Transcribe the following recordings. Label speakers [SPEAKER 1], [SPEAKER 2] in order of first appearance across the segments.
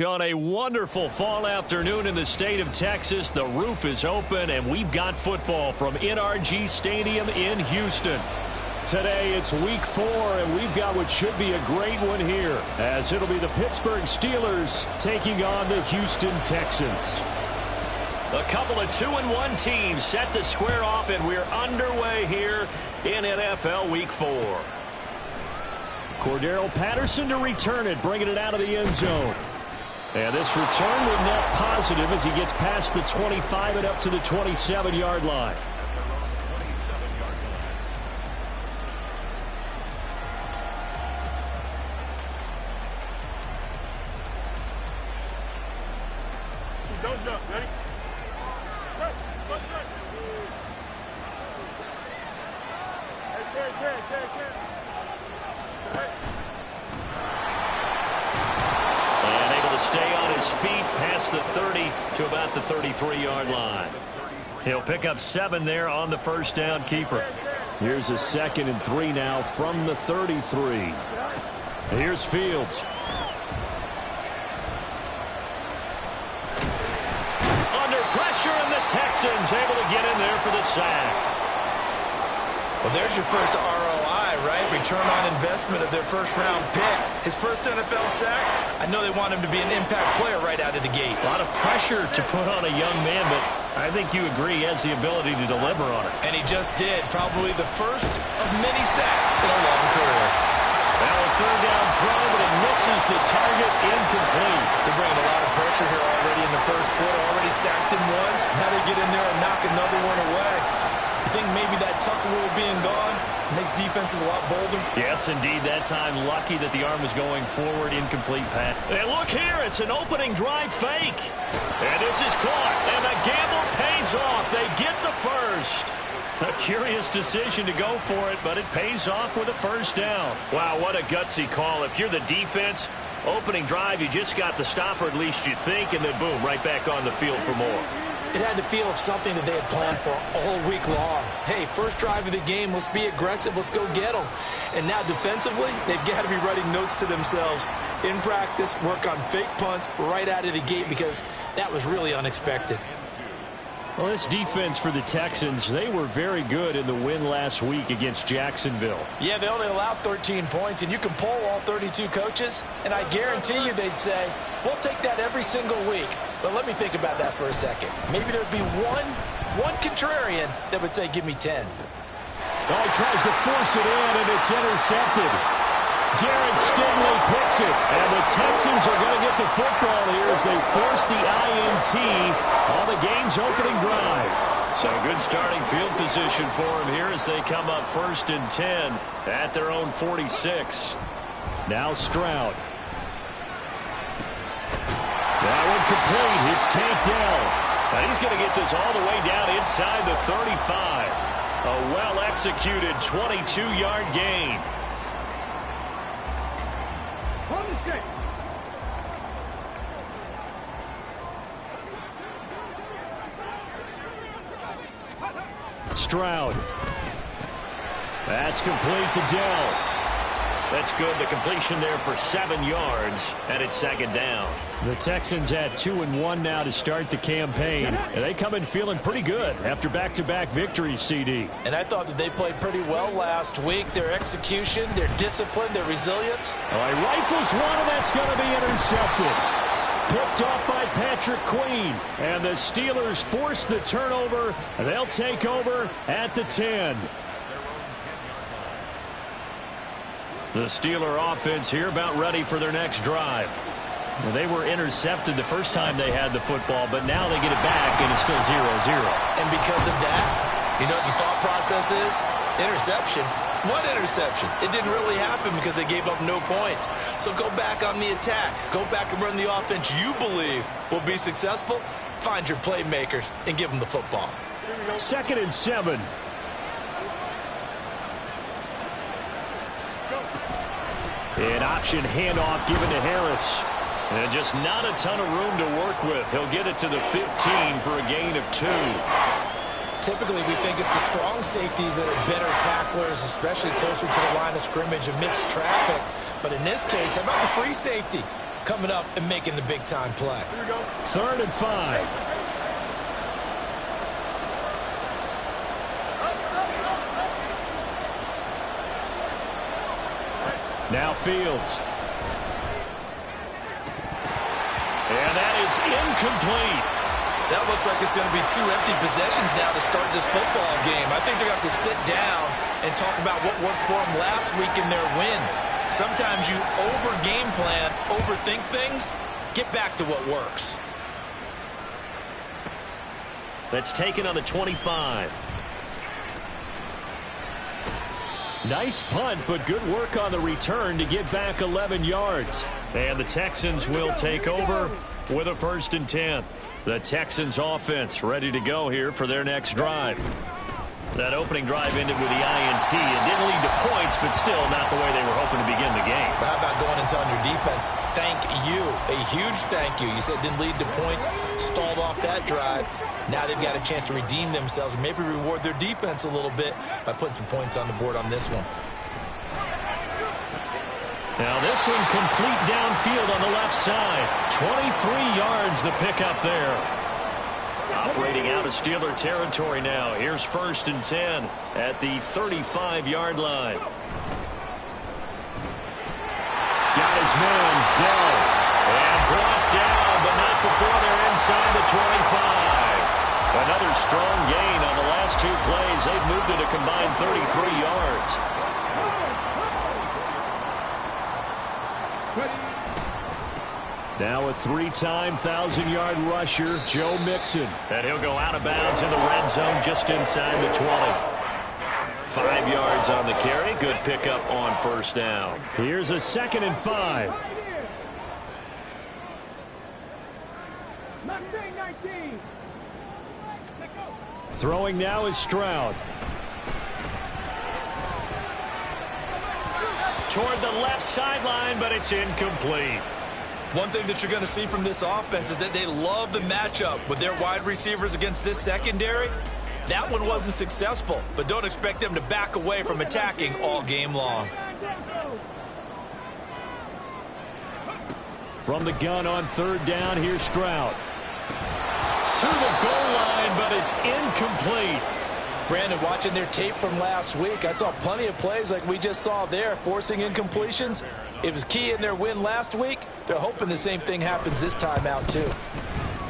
[SPEAKER 1] On a wonderful fall afternoon in the state of Texas, the roof is open, and we've got football from NRG Stadium in Houston. Today, it's week 4, and we've got what should be a great one here, as it'll be the Pittsburgh Steelers taking on the Houston Texans. A couple of 2-1 teams set to square off, and we're underway here in NFL Week 4. Cordero Patterson to return it, bringing it out of the end zone. And this return will net positive as he gets past the 25 and up to the 27-yard line.
[SPEAKER 2] Don't jump, ready?
[SPEAKER 1] Stay on his feet past the 30 to about the 33-yard line. He'll pick up 7 there on the first down keeper. Here's a 2nd and 3 now from the 33. Here's Fields. Under pressure, and the Texans able to get in there for the sack.
[SPEAKER 3] Well, there's your first ROI, right? Return on investment of their first-round pick. His first NFL sack, I know they want him to be an impact player right out of the gate.
[SPEAKER 1] A lot of pressure to put on a young man, but I think you agree he has the ability to deliver on it.
[SPEAKER 3] And he just did. Probably the first of many sacks in a long career.
[SPEAKER 1] Now a third down throw, but it misses the target, incomplete.
[SPEAKER 3] They're bringing a lot of pressure here already in the first quarter. Already sacked him once. Now they get in there and knock another one away. I think maybe that Tucker rule being gone makes defenses a lot bolder.
[SPEAKER 1] Yes, indeed. That time, lucky that the arm was going forward, incomplete pass. And look here, it's an opening drive fake. And this is caught, and the gamble pays off. They get the first. A curious decision to go for it, but it pays off with a first down. Wow, what a gutsy call. If you're the defense, opening drive, you just got the stop, or at least you think, and then boom, right back on the field for more.
[SPEAKER 3] It had the feel of something that they had planned for all week long. Hey, first drive of the game, let's be aggressive, let's go get them. And now defensively, they've got to be writing notes to themselves. In practice, work on fake punts right out of the gate because that was really unexpected.
[SPEAKER 1] Well, this defense for the Texans, they were very good in the win last week against Jacksonville.
[SPEAKER 4] Yeah, they only allowed 13 points, and you can poll all 32 coaches, and I guarantee you they'd say, we'll take that every single week. But let me think about that for a second. Maybe there'd be one contrarian that would say, give me 10.
[SPEAKER 1] Oh, he tries to force it in, and it's intercepted. Derek Stingley picks it, and the Texans are going to get the football here as they force the INT on the game's opening drive. So good starting field position for him here as they come up 1st and 10 at their own 46. Now Stroud. That one complete. It's tanked down. And he's going to get this all the way down inside the 35. A well-executed 22-yard gain. Stroud. That's complete to Dell. That's good. The completion there for 7 yards, and it's 2nd down. The Texans at 2-1 now to start the campaign, and they come in feeling pretty good after back-to-back victories, CD.
[SPEAKER 4] And I thought that they played pretty well last week. Their execution, their discipline, their resilience.
[SPEAKER 1] Oh, he rifles one, and that's going to be intercepted. Picked off by Patrick Queen, and the Steelers force the turnover. They'll take over at the 10. The Steeler offense here about ready for their next drive. Well, they were intercepted the first time they had the football, but now they get it back, and it's still 0-0.
[SPEAKER 3] And because of that, you know what the thought process is? Interception. What interception? It didn't really happen because they gave up no points. So go back on the attack. Go back and run the offense you believe will be successful. Find your playmakers and give them the football.
[SPEAKER 1] 2nd and 7. An option handoff given to Harris. And just not a ton of room to work with. He'll get it to the 15 for a gain of 2.
[SPEAKER 4] Typically, we think it's the strong safeties that are better tacklers, especially closer to the line of scrimmage amidst traffic. But in this case, how about the free safety?
[SPEAKER 3] coming up and making the big-time play.
[SPEAKER 2] Here we go.
[SPEAKER 1] 3rd and 5. Now Fields. And that is incomplete.
[SPEAKER 3] That looks like it's going to be 2 empty possessions now to start this football game. I think they're going to have to sit down and talk about what worked for them last week in their win. Sometimes you over-game plan, overthink things. Get back to what works.
[SPEAKER 1] That's taken on the 25. Nice punt, but good work on the return to get back 11 yards. And the Texans will take over with a 1st and 10. The Texans offense ready to go here for their next drive. That opening drive ended with the INT. It didn't lead to points, but still not the way they were hoping to begin the game.
[SPEAKER 3] But how about going and telling your defense, thank you, a huge thank you. You said it didn't lead to points, stalled off that drive. Now they've got a chance to redeem themselves and maybe reward their defense a little bit by putting some points on the board on this one.
[SPEAKER 1] Now this one complete downfield on the left side. 23 yards the pickup there. Operating out of Steeler territory now. Here's 1st and 10 at the 35-yard line. Got his man, Dell. And brought down, but not before they're inside the 25. Another strong gain on the last 2 plays. They've moved it a combined 33 yards. Now a 3-time 1,000-yard rusher, Joe Mixon. And he'll go out of bounds in the red zone just inside the 20. 5 yards on the carry. Good pickup on 1st down. Here's a 2nd and 5. Throwing now is Stroud. Toward the left sideline, but it's incomplete.
[SPEAKER 3] One thing that you're going to see from this offense is that they love the matchup with their wide receivers against this secondary. That one wasn't successful, but don't expect them to back away from attacking all game long.
[SPEAKER 1] From the gun on 3rd down, here's Stroud. To the goal line, but it's incomplete.
[SPEAKER 4] Brandon, watching their tape from last week, I saw plenty of plays like we just saw there, forcing incompletions. It was key in their win last week. They're hoping the same thing happens this time out, too.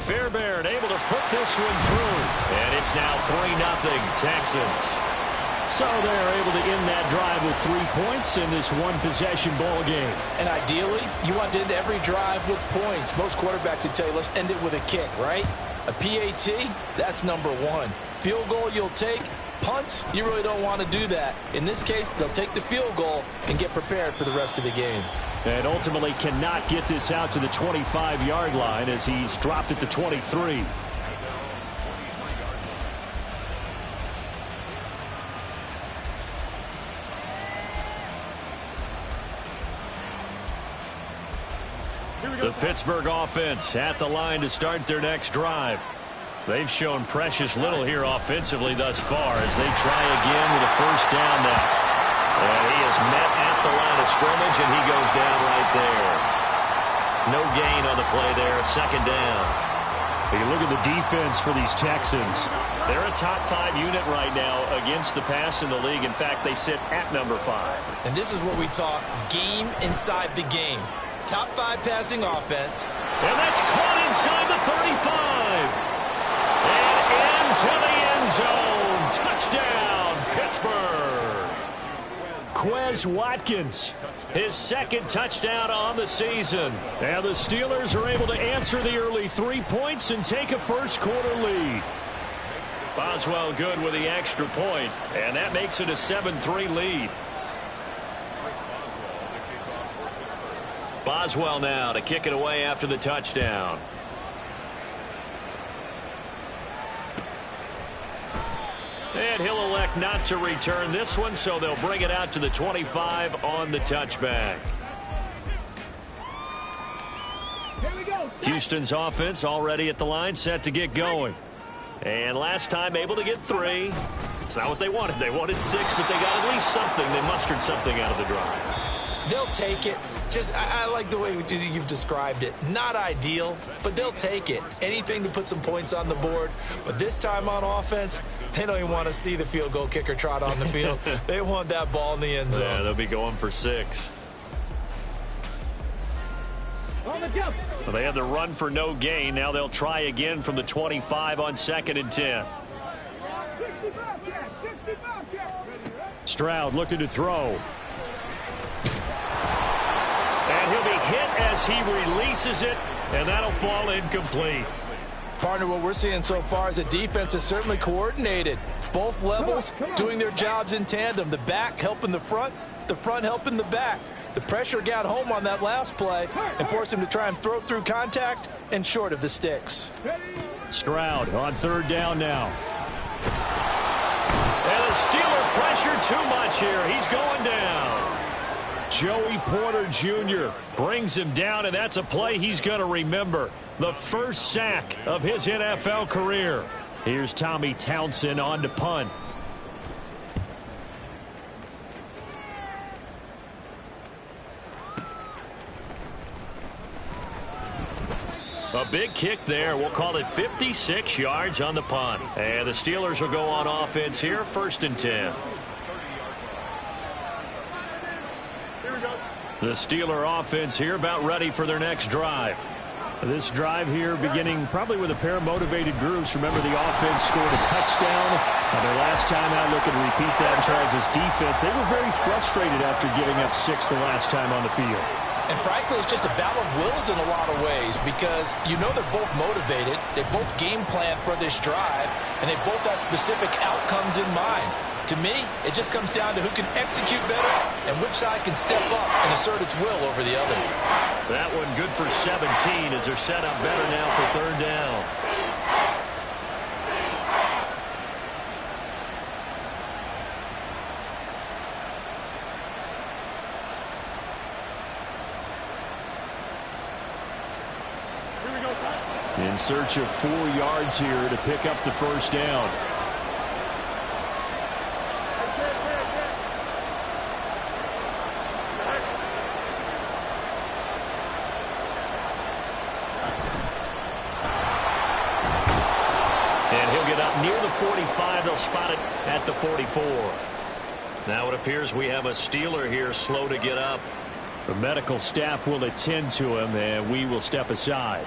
[SPEAKER 1] Fairbairn able to put this one through. And it's now 3-0 Texans. So they're able to end that drive with 3 points in this one-possession ball game.
[SPEAKER 4] And ideally, you want to end every drive with points. Most quarterbacks would tell you, let's end it with a kick, right? A PAT, that's number 1. Field goal you'll take. Punts, you really don't want to do that. In this case, they'll take the field goal and get prepared for the rest of the game.
[SPEAKER 1] And ultimately cannot get this out to the 25-yard line as he's dropped it to 23. The Pittsburgh offense at the line to start their next drive. They've shown precious little here offensively thus far as they try again with a 1st down now. And he is met at the line of scrimmage, and he goes down right there. No gain on the play there, 2nd down. You look at the defense for these Texans. They're a top 5 unit right now against the pass in the league. In fact, they sit at number 5.
[SPEAKER 3] And this is where we talk game inside the game. Top 5 passing offense.
[SPEAKER 1] And that's caught inside the 35. And into the end zone. Touchdown, Pittsburgh. Quez Watkins, his 2nd touchdown on the season. And the Steelers are able to answer the early 3 points and take a first-quarter lead. Boswell good with the extra point, and that makes it a 7-3 lead. Boswell now to kick it away after the touchdown. And he'll elect not to return this one, so they'll bring it out to the 25 on the touchback. Houston's offense already at the line, set to get going. And last time able to get 3. It's not what they wanted. They wanted 6, but they got at least something. They mustered something out of the drive.
[SPEAKER 3] They'll take it. I like the way you've described it. Not ideal, but they'll take it. Anything to put some points on the board. But this time on offense, they don't even want to see the field goal kicker trot on the field. They want that ball in the end zone.
[SPEAKER 1] Yeah, they'll be going for 6. Well, they had the run for no gain. Now they'll try again from the 25 on 2nd and 10. Stroud looking to throw. And he'll be hit as he releases it, and that'll fall incomplete.
[SPEAKER 4] Partner, what we're seeing so far is the defense is certainly coordinated. Both levels doing their jobs in tandem. The back helping the front helping the back. The pressure got home on that last play and forced him to try and throw through contact and short of the sticks.
[SPEAKER 1] Stroud on 3rd down now. And the Steeler pressure too much here. He's going down. Joey Porter Jr. brings him down, and that's a play he's going to remember. The first sack of his NFL career. Here's Tommy Townsend on to punt. A big kick there. We'll call it 56 yards on the punt. And the Steelers will go on offense here, 1st and 10. The Steeler offense here about ready for their next drive. This drive here beginning probably with a pair of motivated groups. Remember, the offense scored a touchdown on their last time out. Looking to repeat that in Charles' defense. They were very frustrated after giving up 6 the last time on the field.
[SPEAKER 4] And frankly, it's just a battle of wills in a lot of ways because you know they're both motivated. They both game plan for this drive, and they both have specific outcomes in mind. To me, it just comes down to who can execute better and which side can step up and assert its will over the other.
[SPEAKER 1] That one good for 17 as they're set up better now for 3rd down. In search of 4 yards here to pick up the 1st down. And he'll get up near the 45. They'll spot it at the 44. Now it appears we have a Steeler here slow to get up. The medical staff will attend to him, and we will step aside.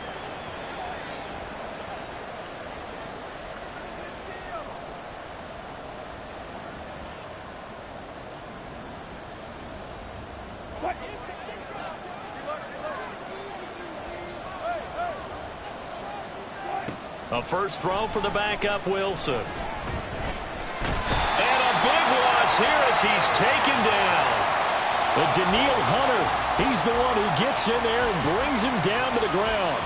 [SPEAKER 1] A first throw for the backup, Wilson. And a big loss here as he's taken down. But Daniil Hunter, he's the one who gets in there and brings him down to the ground.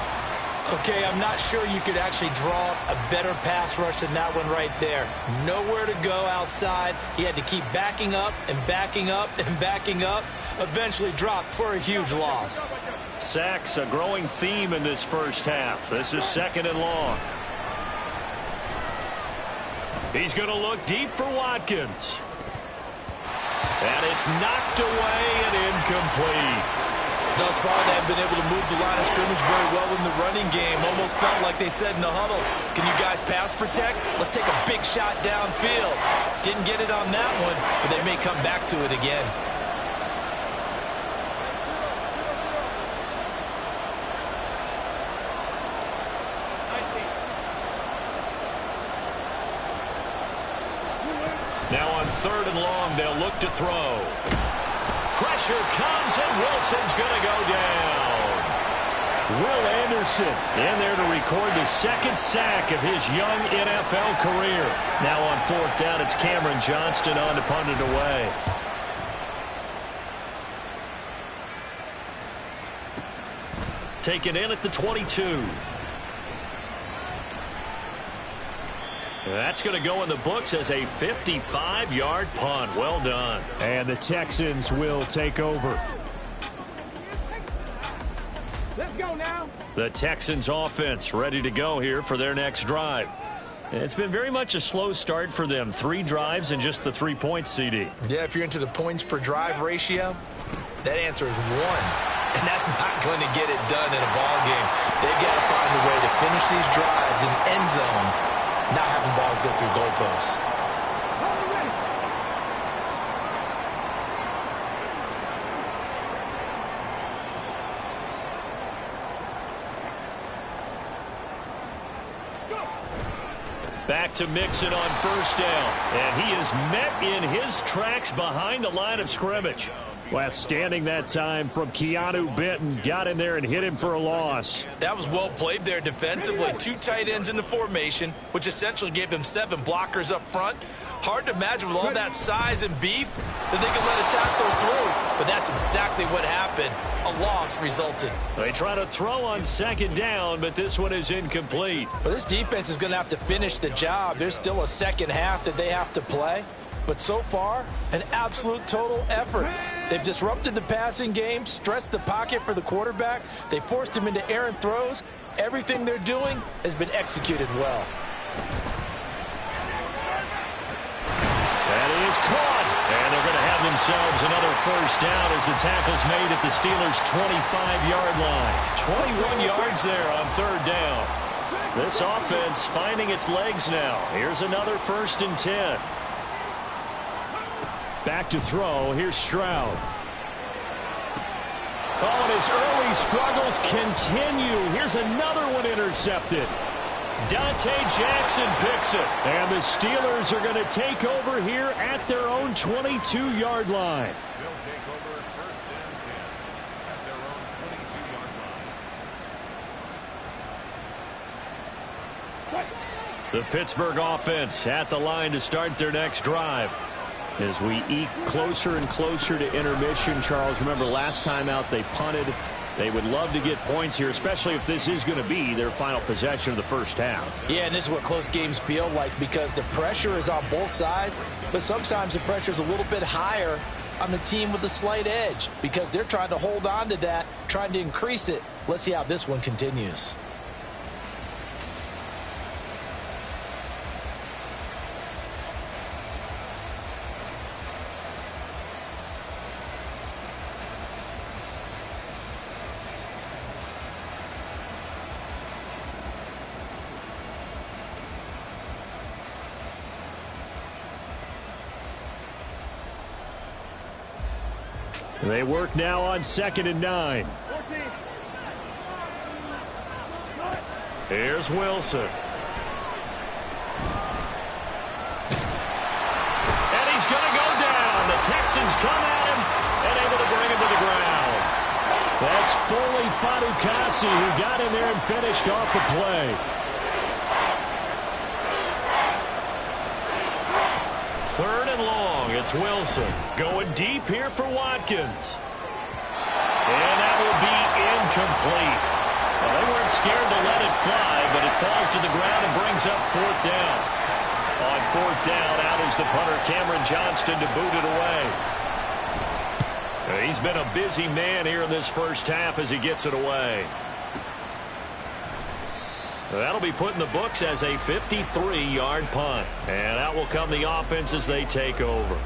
[SPEAKER 3] Okay, I'm not sure you could actually draw a better pass rush than that one right there. Nowhere to go outside. He had to keep backing up and backing up and backing up. Eventually dropped for a huge loss.
[SPEAKER 1] Sacks, a growing theme in this first half. This is 2nd and long. He's going to look deep for Watkins. And it's knocked away and incomplete.
[SPEAKER 3] Thus far, they've been able to move the line of scrimmage very well in the running game. Almost felt like they said in the huddle, can you guys pass protect? Let's take a big shot downfield. Didn't get it on that one, but they may come back to it again.
[SPEAKER 1] Now on 3rd and long, they'll look to throw. Pressure comes, and Wilson's going to go down. Will Anderson in there to record the 2nd sack of his young NFL career. Now on 4th down, it's Cameron Johnston on to punt it away. Taken in at the 22. That's going to go in the books as a 55-yard punt. Well done. And the Texans will take over.
[SPEAKER 2] Let's go now.
[SPEAKER 1] The Texans offense ready to go here for their next drive. It's been very much a slow start for them. 3 drives and just the 3 points, CD.
[SPEAKER 3] Yeah, if you're into the points per drive ratio, That answer is one. And that's not going to get it done in a ball game. They've got to find a way to finish these drives in end zones, not having balls go through goalposts.
[SPEAKER 1] Back to Mixon on first down. And he is met in his tracks behind the line of scrimmage. Well, standing that time from Keanu Benton. Got in there and hit him for a loss.
[SPEAKER 3] That was well played there defensively. 2 tight ends in the formation, which essentially gave them 7 blockers up front. Hard to imagine with all that size and beef that they could let a tackler through. But that's exactly what happened. A loss resulted.
[SPEAKER 1] They try to throw on second down, but this one is incomplete.
[SPEAKER 4] Well, this defense is going to have to finish the job. There's still a second half that they have to play. But so far, an absolute total effort. They've disrupted the passing game, stressed the pocket for the quarterback. They forced him into errant throws. Everything they're doing has been executed well.
[SPEAKER 1] That is caught. And they're going to have themselves another first down as the tackle's made at the Steelers' 25-yard line. 21 yards there on third down. This offense finding its legs now. Here's another 1st and 10. Back to throw. Here's Stroud. Oh, and his early struggles continue. Here's another one intercepted. Dante Jackson picks it. And the Steelers are going to take over here at their own 22-yard line.
[SPEAKER 2] They'll take over 1st and 10 at their own 22-yard line.
[SPEAKER 1] The Pittsburgh offense at the line to start their next drive. As we eke closer and closer to intermission, Charles, remember last time out they punted. They would love to get points here, especially if this is going to be their final possession of the first half.
[SPEAKER 4] Yeah, and this is what close games feel like because the pressure is on both sides, but sometimes the pressure is a little bit higher on the team with the slight edge because they're trying to hold on to that, trying to increase it. Let's see how this one continues.
[SPEAKER 1] They work now on 2nd and 9. Here's Wilson. And he's going to go down. The Texans come at him and able to bring him to the ground. That's Foley Fatukasi who got in there and finished off the play. 3rd and long. It's Wilson going deep here for Watkins. And that will be incomplete. Well, they weren't scared to let it fly, but it falls to the ground and brings up 4th down. On 4th down, out is the punter, Cameron Johnston, to boot it away. He's been a busy man here in this first half as he gets it away. That'll be put in the books as a 53-yard punt. And out will come the offense as they take over.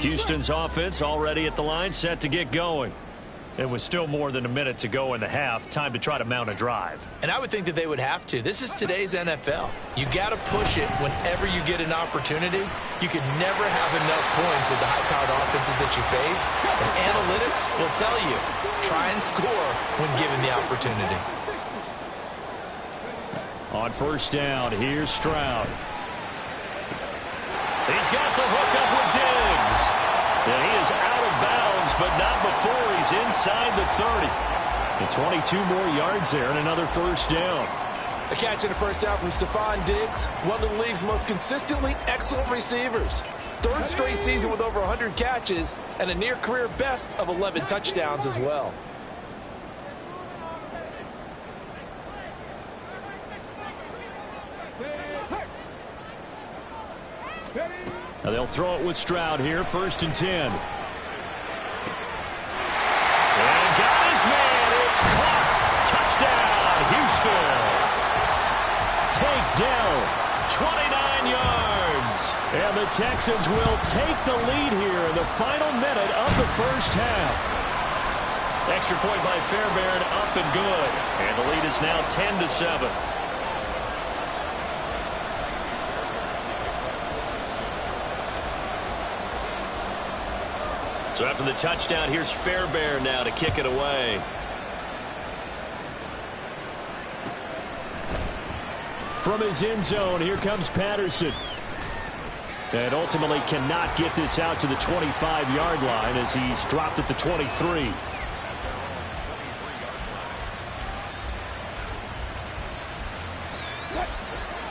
[SPEAKER 1] Houston's offense already at the line, set to get going. It was still more than a minute to go in the half. Time to try to mount a drive.
[SPEAKER 3] And I would think that they would have to. This is today's NFL. You got to push it whenever you get an opportunity. You can never have enough points with the high-powered offenses that you face. And analytics will tell you, try and score when given the opportunity.
[SPEAKER 1] On 1st down, here's Stroud. He's got the hook up with Diggs. And he is out of bounds, but not before he's inside the 30. And 22 more yards there and another 1st down.
[SPEAKER 4] A catch and a 1st down from Stephon Diggs, one of the league's most consistently excellent receivers. 3rd straight season with over 100 catches and a near-career best of 11 touchdowns as well.
[SPEAKER 1] Now they'll throw it with Stroud here, 1st and 10. And got his man. It's caught. Touchdown, Houston. Take down, 29 yards. And the Texans will take the lead here in the final minute of the first half. Extra point by Fairbairn, up and good. And the lead is now 10-7. So after the touchdown, here's Fairbairn now to kick it away. From his end zone, here comes Patterson. And ultimately cannot get this out to the 25-yard line as he's dropped at the 23.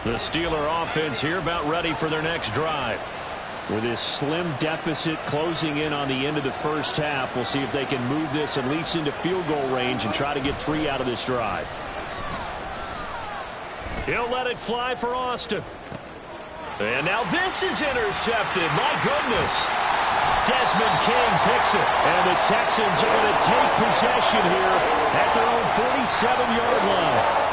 [SPEAKER 1] The Steeler offense here about ready for their next drive. With this slim deficit closing in on the end of the first half, we'll see if they can move this at least into field goal range and try to get 3 out of this drive. He'll let it fly for Austin. And now this is intercepted. My goodness. Desmond King picks it. And the Texans are going to take possession here at their own 47-yard line.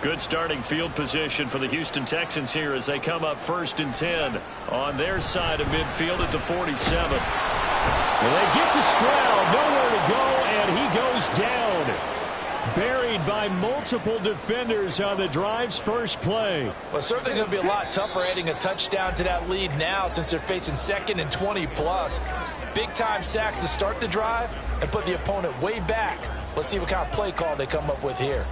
[SPEAKER 1] Good starting field position for the Houston Texans here as they come up 1st and 10 on their side of midfield at the 47. And they get to Stroud, nowhere to go, and he goes down. Buried by multiple defenders on the drive's first play.
[SPEAKER 4] Well, it's certainly going to be a lot tougher adding a touchdown to that lead now since they're facing 2nd and 20+. Big-time sack to start the drive and put the opponent way back. Let's see what kind of play call they come up with here.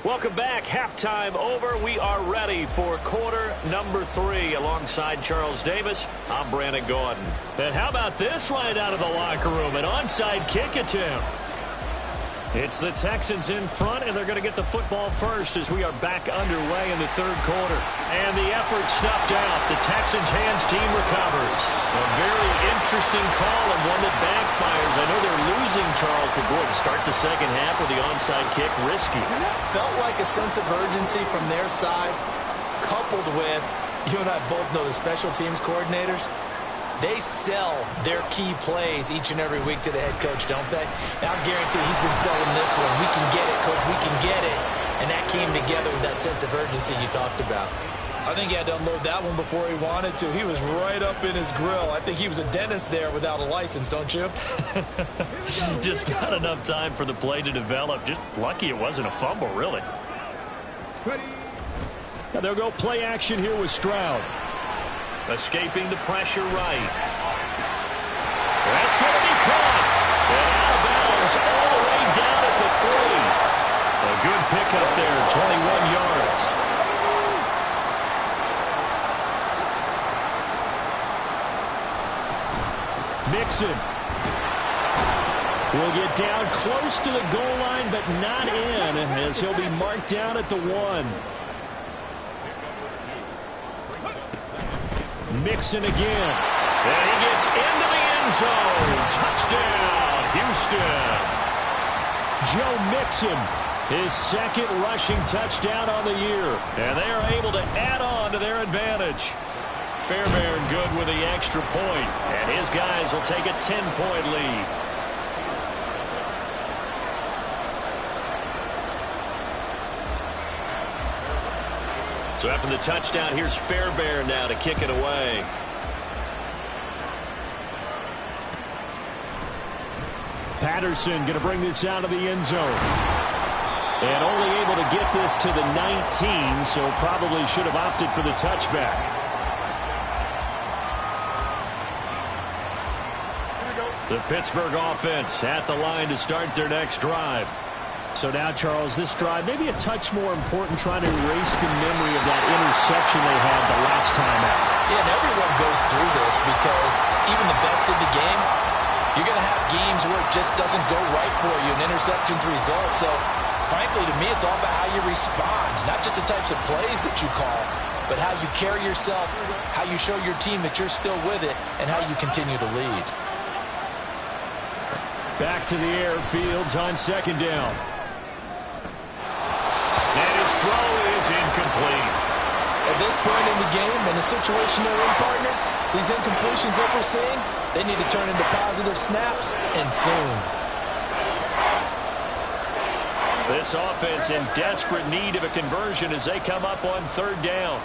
[SPEAKER 1] Welcome back. Halftime over. We are ready for quarter number 3. Alongside Charles Davis, I'm Brandon Gordon. And how about this right out of the locker room? An onside kick attempt. It's the Texans in front, and they're going to get the football first as we are back underway in the 3rd quarter. And the effort snuffed out. The Texans hands team recovers. A very interesting call and one that backfires. I know they're losing, Charles, but boy, to start the second half with the onside kick, risky.
[SPEAKER 3] Felt like a sense of urgency from their side, coupled with, you and I both know the special teams coordinators. They sell their key plays each and every week to the head coach, don't they? Now, I guarantee he's been selling this one. We can get it, coach. We can get it. And that came together with that sense of urgency you talked about. I think he had to unload that one before he wanted to. He was right up in his grill. I think he was a dentist there without a license, don't you?
[SPEAKER 1] Just not enough time for the play to develop. Just lucky it wasn't a fumble, really. Now they'll go play action here with Stroud. Escaping the pressure right. That's going to be caught. And out of bounds all the way down at the 3. A good pickup there, 21 yards. Mixon will get down close to the goal line, but not in, as he'll be marked down at the 1. Mixon again. And he gets into the end zone. Touchdown, Houston. Joe Mixon, his 2nd rushing touchdown on the year. And they are able to add on to their advantage. Fairbairn good with the extra point. And his guys will take a 10-point lead. So after the touchdown, here's Fairbairn now to kick it away. Patterson going to bring this out of the end zone. And only able to get this to the 19, so probably should have opted for the touchback. The Pittsburgh offense at the line to start their next drive. So now, Charles, this drive maybe a touch more important, trying to erase the memory of that interception they had the last time out.
[SPEAKER 4] Yeah, and everyone goes through this because even the best in the game, You're going to have games where it just doesn't go right for you, and interceptions result. So, frankly, to me, it's all about how you respond, not just the types of plays that you call, but how you carry yourself, how you show your team that you're still with it, and how you continue to lead.
[SPEAKER 1] Back to the air, Fields on second down. And his throw is incomplete.
[SPEAKER 4] At this point in the game, in the situation they're in, partner, these incompletions that we're seeing, they need to turn into positive snaps, and soon.
[SPEAKER 1] This offense in desperate need of a conversion as they come up on third down.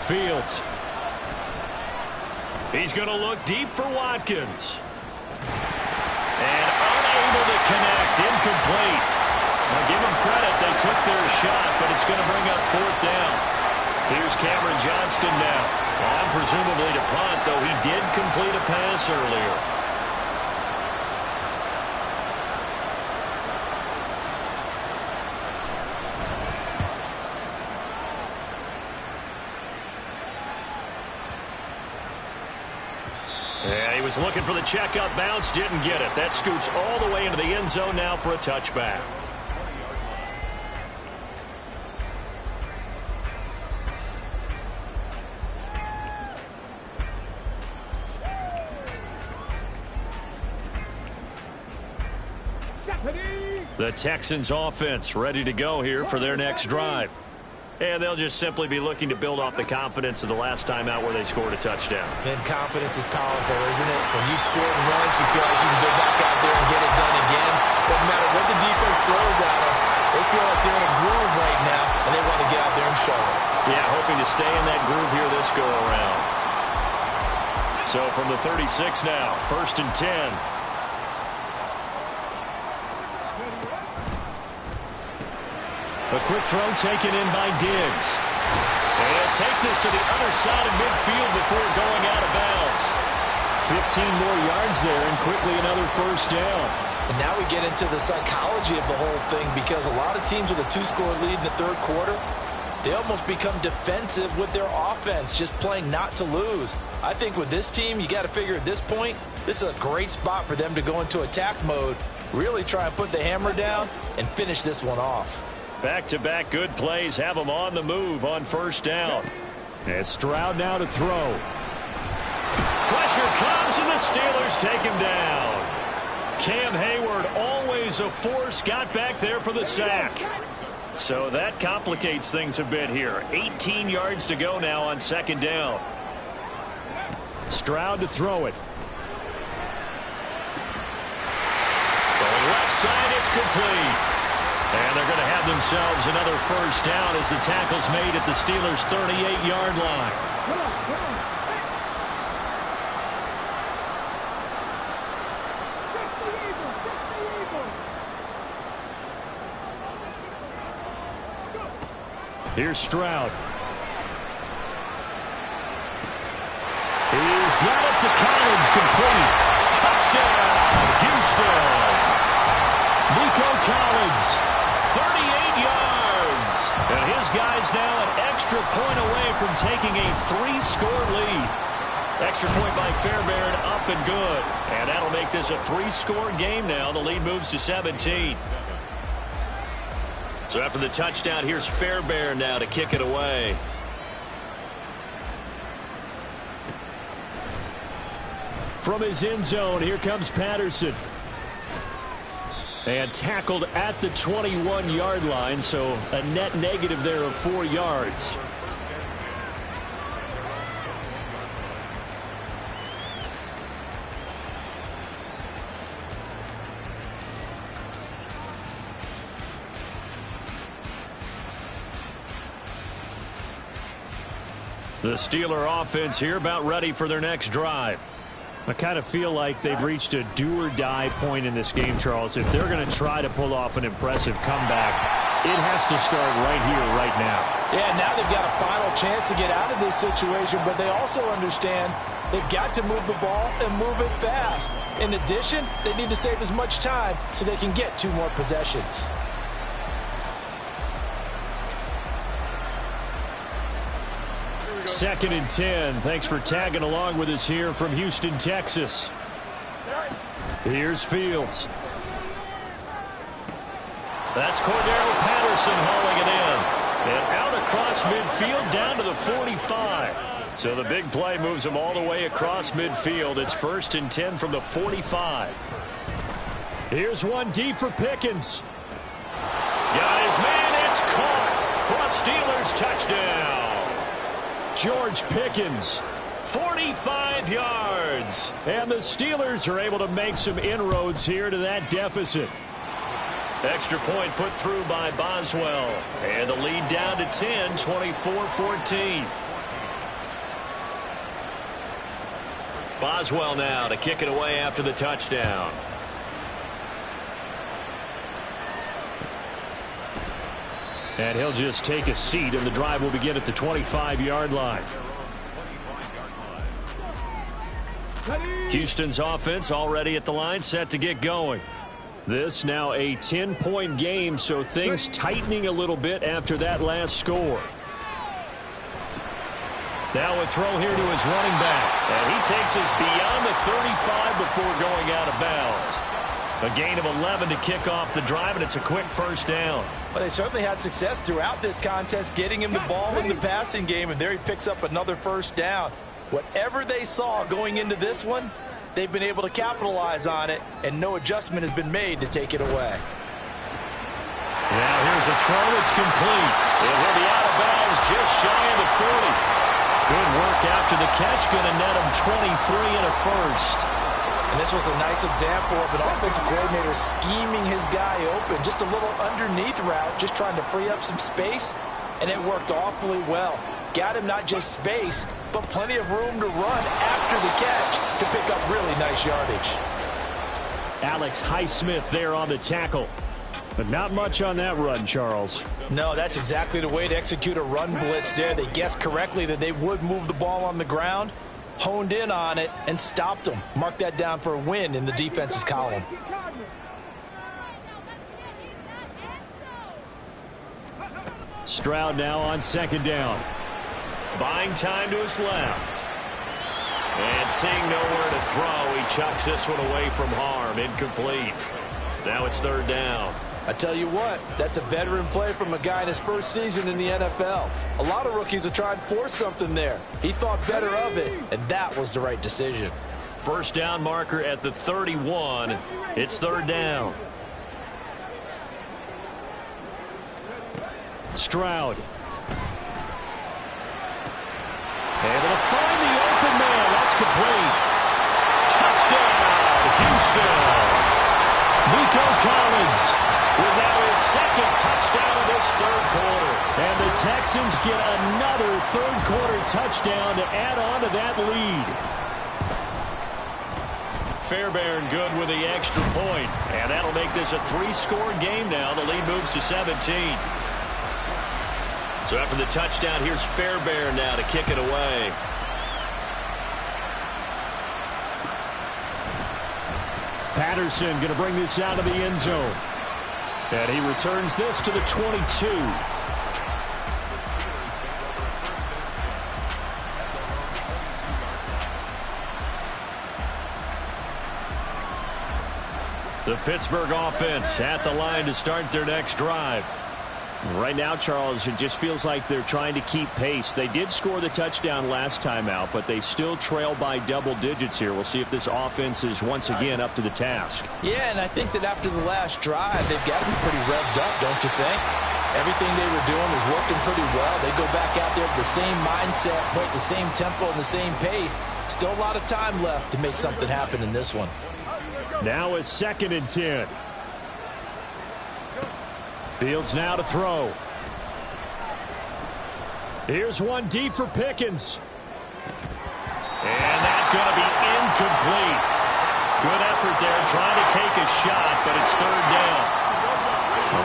[SPEAKER 1] Fields. He's going to look deep for Watkins. And unable to connect, incomplete. Now give them credit, they took their shot, but it's going to bring up fourth down. Here's Cameron Johnston now. On presumably to punt, though he did complete a pass earlier. Yeah, he was looking for the checkup bounce, didn't get it. That scoots all the way into the end zone now for a touchback. The Texans offense ready to go here for their next drive. And they'll just simply be looking to build off the confidence of the last time out where they scored a touchdown.
[SPEAKER 3] And confidence is powerful, isn't it? When you scored once, you feel like you can go back out there and get it done again. Doesn't matter what the defense throws at them. They feel like they're in a groove right now, and they want to get out there and show it.
[SPEAKER 1] Yeah, hoping to stay in that groove here this go-around. So from the 36 now, 1st and 10. A quick throw taken in by Diggs. And he'll take this to the other side of midfield before going out of bounds. 15 more yards there and quickly another first down.
[SPEAKER 4] And now we get into the psychology of the whole thing, because a lot of teams with a 2-score lead in the third quarter, they almost become defensive with their offense, just playing not to lose. I think with this team, you got to figure at this point, this is a great spot for them to go into attack mode, really try and put the hammer down and finish this one off.
[SPEAKER 1] Back-to-back good plays have them on the move on first down. And Stroud now to throw. Pressure comes and the Steelers take him down. Cam Hayward, always a force, got back there for the sack. So that complicates things a bit here. 18 yards to go now on second down. Stroud to throw it. Going left side, it's complete. And they're going to have themselves another first down as the tackle's made at the Steelers' 38-yard line. Here's Stroud. He's got it to Collins, complete. Touchdown, Houston. Nico Collins. 38 yards. And his guy's now an extra point away from taking a 3-score lead. Extra point by Fairbairn, up and good. And that'll make this a 3-score game now. The lead moves to 17. So after the touchdown, here's Fairbairn now to kick it away. From his end zone, here comes Patterson. And tackled at the 21-yard line, so a net negative there of 4 yards. The Steeler offense here about ready for their next drive. I kind of feel like they've reached a do-or-die point in this game, Charles. If they're going to try to pull off an impressive comeback, it has to start right here, right now.
[SPEAKER 4] Yeah, now they've got a final chance to get out of this situation, but they also understand they've got to move the ball and move it fast. In addition, they need to save as much time so they can get 2 more possessions. Second and 10. Thanks for tagging along with us here from Houston, Texas.
[SPEAKER 1] Here's Fields. That's Cordero Patterson hauling it in. And out across midfield down to the 45. So the big play moves him all the way across midfield. It's 1st and 10 from the 45. Here's one deep for Pickens. Got his man. It's caught for a Steelers touchdown. George Pickens, 45 yards. And the Steelers are able to make some inroads here to that deficit. Extra point put through by Boswell. And the lead down to 10, 24-14. Boswell now to kick it away after the touchdown. And he'll just take a seat, and the drive will begin at the 25-yard line. Houston's offense already at the line, set to get going. This now a 10-point game, so things tightening a little bit after that last score. Now a throw here to his running back. And he takes us beyond the 35 before going out of bounds. A gain of 11 to kick off the drive, and it's a quick first down.
[SPEAKER 4] Well, they certainly had success throughout this contest, getting him the ball in the passing game, and there he picks up another first down. Whatever they saw going into this one, they've been able to capitalize on it, and no adjustment has been made to take it away.
[SPEAKER 1] Now here's a throw. It's complete. It will be out of bounds just shy of the 40. Good work after the catch. Going to net him 23 and a first.
[SPEAKER 4] And this was a nice example of an offensive coordinator scheming his guy open. Just a little underneath route, just trying to free up some space, and it worked awfully well. Got him not just space, but plenty of room to run after the catch to pick up really nice yardage.
[SPEAKER 1] Alex Highsmith there on the tackle. But not much on that run, Charles.
[SPEAKER 4] No, that's exactly the way to execute a run blitz there. They guessed correctly that they would move the ball on the ground, honed in on it, and stopped them. Mark that down for a win in the defense's column.
[SPEAKER 1] Stroud now on second down. Buying time to his left. And seeing nowhere to throw, he chucks this one away from harm. Incomplete. Now it's third down.
[SPEAKER 4] I tell you what, that's a veteran play from a guy in his first season in the NFL. A lot of rookies are trying to force something there. He thought better of it, and that was the right decision.
[SPEAKER 1] First down marker at the 31. It's third down. Stroud. Able to find the open man. That's complete. Touchdown, Houston. Nico Collins with now his second touchdown of this third quarter. And the Texans get another third-quarter touchdown to add on to that lead. Fairbairn good with the extra point. And that'll make this a 3-score game now. The lead moves to 17. So after the touchdown, here's Fairbairn now to kick it away. Patterson going to bring this out of the end zone. And he returns this to the 22. The Pittsburgh offense at the line to start their next drive. Right now, Charles, it just feels like they're trying to keep pace. They did score the touchdown last time out, but they still trail by double digits here. We'll see if this offense is once again up to the task.
[SPEAKER 4] Yeah, and I think that after the last drive, they've got to be pretty revved up, don't you think? Everything they were doing was working pretty well. They go back out there with the same mindset, play at the same tempo and the same pace. Still a lot of time left to make something happen in this one.
[SPEAKER 1] Now is 2nd and 10. Fields now to throw. Here's one deep for Pickens. And that's going to be incomplete. Good effort there trying to take a shot, but it's third down.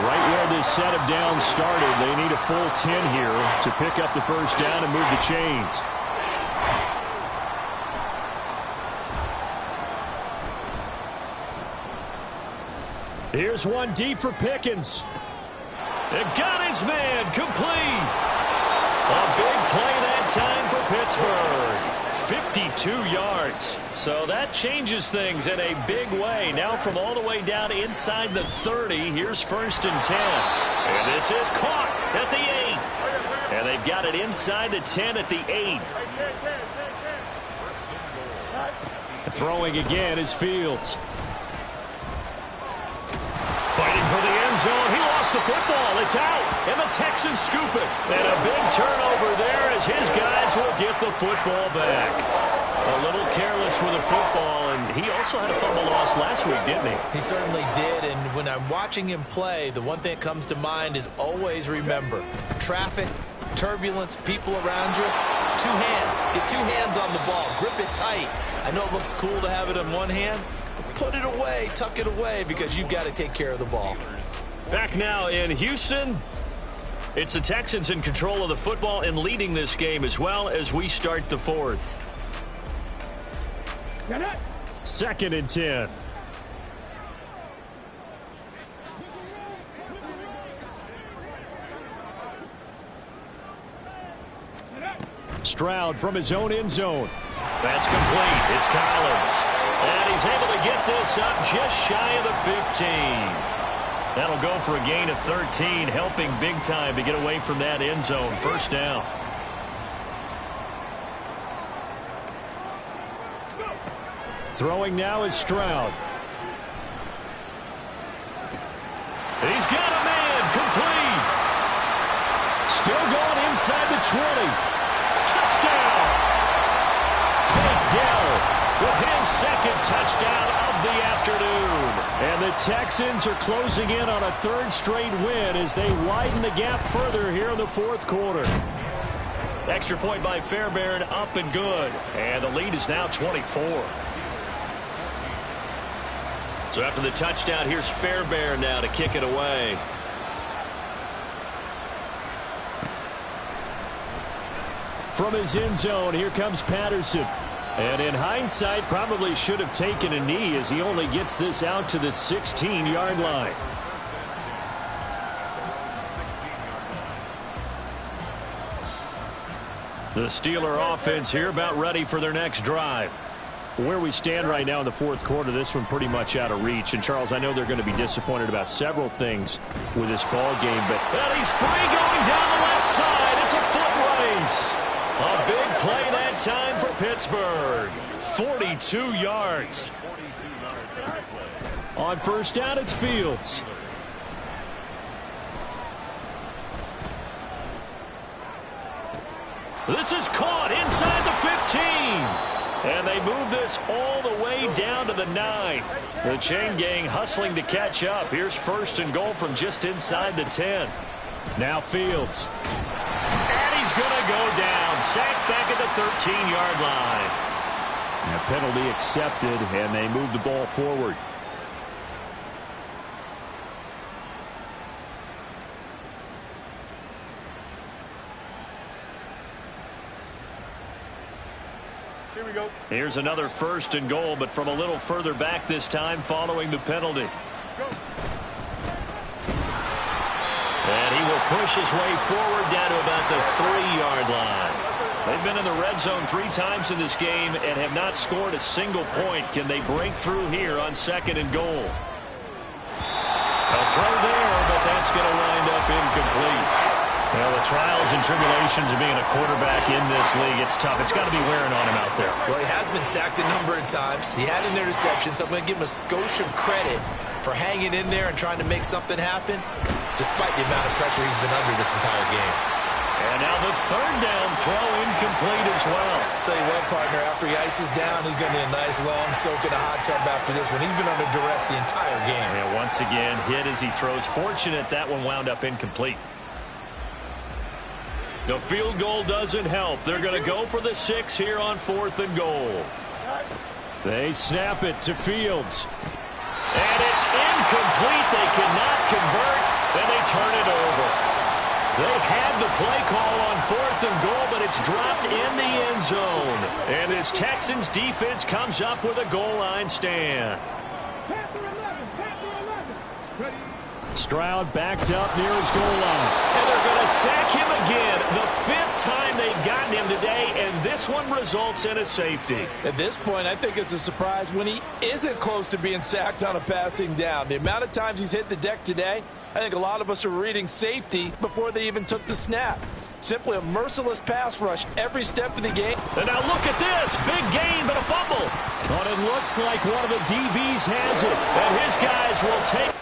[SPEAKER 1] Right where this set of downs started, they need a full 10 here to pick up the first down and move the chains. Here's one deep for Pickens. It got his man complete. A big play that time for Pittsburgh. 52 yards. So that changes things in a big way. Now from all the way down inside the 30, here's 1st and 10. And this is caught at the 8. And they've got it inside the 10 at the 8. Throwing again is Fields. Fighting for the end zone. He lost the football. It's out. And the Texans scoop it. And a big turnover there as his guys will get the football back. A little careless with the football, and he also had a fumble loss last week, didn't he?
[SPEAKER 3] He certainly did, and when I'm watching him play, the one thing that comes to mind is always remember, traffic, turbulence, people around you, 2 hands. Get 2 hands on the ball. Grip it tight. I know it looks cool to have it in one hand, but put it away, tuck it away, because you've got to take care of the ball.
[SPEAKER 1] Back now in Houston. It's the Texans in control of the football and leading this game as well as we start the 4th. 2nd and 10. Stroud from his own end zone. That's complete. It's Collins. And he's able to get this up just shy of the 15. That'll go for a gain of 13, helping big time to get away from that end zone. 1st down. Throwing now is Stroud. He's got a man. Complete. Still going inside the 20. Touchdown. Tank Dell with his 2nd touchdown of the afternoon. And the Texans are closing in on a 3rd straight win as they widen the gap further here in the 4th quarter. Extra point by Fairbairn, up and good. And the lead is now 24. So after the touchdown, here's Fairbairn now to kick it away. From his end zone, here comes Patterson. And in hindsight, probably should have taken a knee as he only gets this out to the 16-yard line. The Steeler offense here about ready for their next drive. Where we stand right now in the 4th quarter, this one pretty much out of reach. And, Charles, I know they're going to be disappointed about several things with this ball game, but well, he's free going down the left side. It's a foot race. A big play that time for Pittsburgh. 42 yards. On 1st down, it's Fields. This is caught inside the 15. And they move this all the way down to the 9. The chain gang hustling to catch up. Here's 1st and goal from just inside the 10. Now Fields. And he's going to go down. Sacked back at the 13-yard line. A penalty accepted, and they move the ball forward.
[SPEAKER 2] Here we go.
[SPEAKER 1] Here's another 1st and goal, but from a little further back this time following the penalty.
[SPEAKER 2] Go.
[SPEAKER 1] And he will push his way forward down to about the 3-yard line. They've been in the red zone 3 times in this game and have not scored a single point. Can they break through here on 2nd and goal? A throw there, but that's going to wind up incomplete. Well, the trials and tribulations of being a quarterback in this league, it's tough. It's got to be wearing on him out there.
[SPEAKER 3] Well, he has been sacked a number of times. He had an interception, so I'm going to give him a skosh of credit for hanging in there and trying to make something happen, despite the amount of pressure he's been under this entire game.
[SPEAKER 1] And now the 3rd down throw incomplete as well.
[SPEAKER 3] Tell you what, partner, after he ices down, he's going to need a nice long soak in a hot tub after this one. He's been under duress the entire game.
[SPEAKER 1] And once again, hit as he throws. Fortunate that one wound up incomplete. The field goal doesn't help. They're going to go for the 6 here on 4th and goal. They snap it to Fields. And it's incomplete. They cannot convert, and they turn it over. They had the play call on 4th and goal, but it's dropped in the end zone. And this Texans defense comes up with a goal line stand. Stroud backed up near his goal line. And they're going to sack him again. The 5th time they've gotten him today, and this this one results in a safety.
[SPEAKER 4] At this point, I think it's a surprise when he isn't close to being sacked on a passing down. The amount of times he's hit the deck today, I think a lot of us are reading safety before they even took the snap. Simply a merciless pass rush every step of the game.
[SPEAKER 1] And now look at this. Big gain, but a fumble. But it looks like one of the DBs has it. And his guys will take